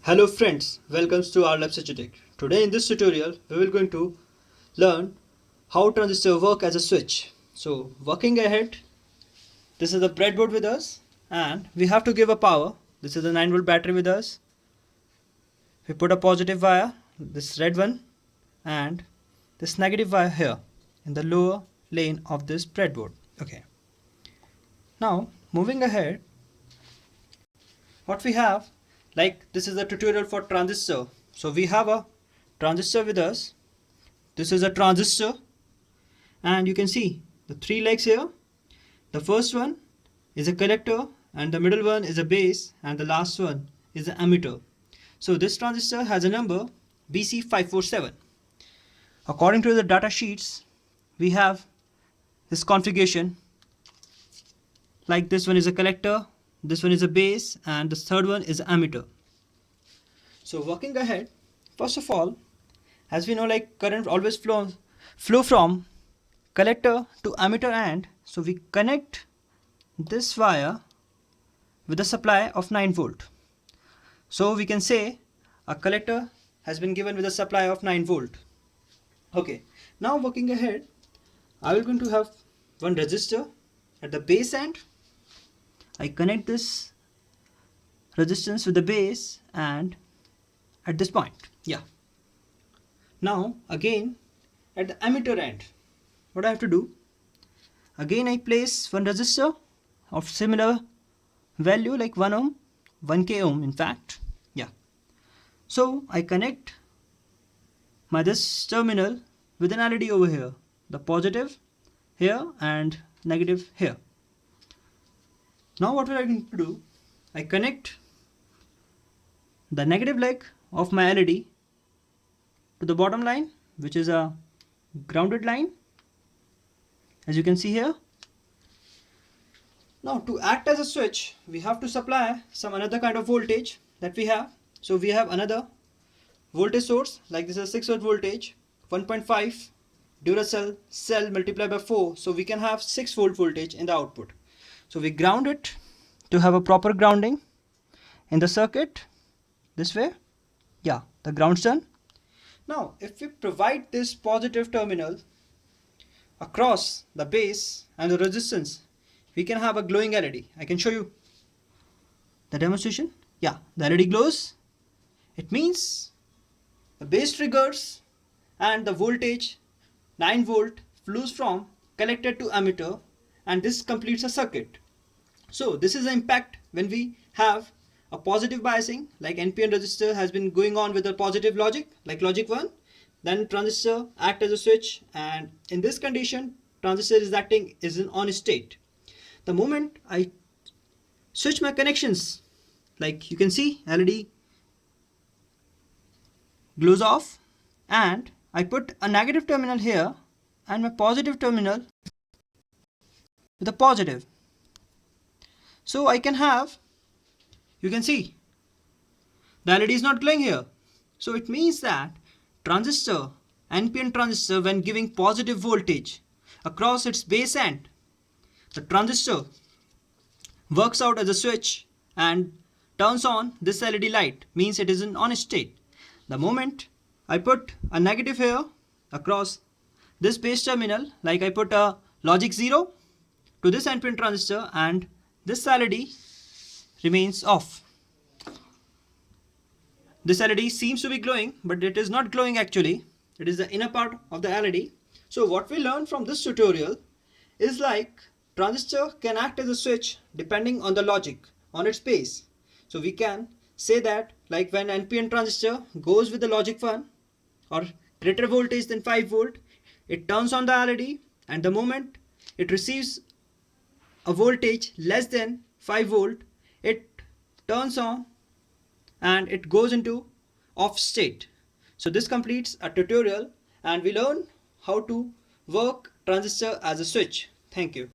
Hello friends, welcome to our lab Tech. Today in this tutorial, we will going to learn how transistor work as a switch. So working ahead, this is the breadboard with us and we have to give a power. This is a 9-volt battery with us. We put a positive wire, this red one, and this negative wire here in the lower lane of this breadboard. Okay. Now moving ahead, what we have, like this is a tutorial for transistor. So we have a transistor with us. This is a transistor and you can see the three legs here. The first one is a collector and the middle one is a base and the last one is the emitter. So this transistor has a number BC547. According to the data sheets, we have this configuration, like this one is a collector, this one is a base, and the third one is an emitter. So working ahead, first of all, as we know, like current always flow from collector to emitter end. So we connect this wire with a supply of 9 volt. So we can say a collector has been given with a supply of 9 volt. Okay, now working ahead, I will going to have one resistor at the base end. I connect this resistance with the base and at this point. Yeah. Now again at the emitter end, what I have to do? Again I place one resistor of similar value like 1 ohm, 1k ohm in fact. Yeah. So I connect my this terminal with an LED over here. The positive here and negative here. Now what we are going to do, I connect the negative leg of my LED to the bottom line, which is a grounded line, as you can see here. Now to act as a switch, we have to supply some another kind of voltage that we have. So we have another voltage source, like this is 6 volt voltage, 1.5 Duracell cell multiplied by 4. So we can have 6 volt voltage in the output. So we ground it to have a proper grounding in the circuit this way. Yeah, the ground's done. Now if we provide this positive terminal across the base and the resistance, we can have a glowing LED. I can show you the demonstration. Yeah, the LED glows. It means the base triggers and the voltage 9 volt flows from collector to emitter, and this completes a circuit. So this is the impact when we have a positive biasing, like NPN resistor has been going on with a positive logic, like logic 1. Then transistor act as a switch, and in this condition transistor is acting is in on state. The moment I switch my connections, like you can see LED glows off, and I put a negative terminal here and my positive terminal with a positive. So I can have, you can see the LED is not glowing here. So it means that transistor, NPN transistor, when giving positive voltage across its base end, the transistor works out as a switch and turns on this LED light, means it is in on state. The moment I put a negative here across this base terminal, like I put a logic 0 to this NPN transistor, and this LED remains off. This LED seems to be glowing, but it is not glowing actually. It is the inner part of the LED. So what we learned from this tutorial is like transistor can act as a switch depending on the logic on its base. So we can say that like when NPN transistor goes with the logic 1 or greater voltage than 5 volt, it turns on the LED, and the moment it receives a voltage less than 5 volt, it turns on and it goes into off state. So this completes a tutorial and we learn how to work transistor as a switch. Thank you.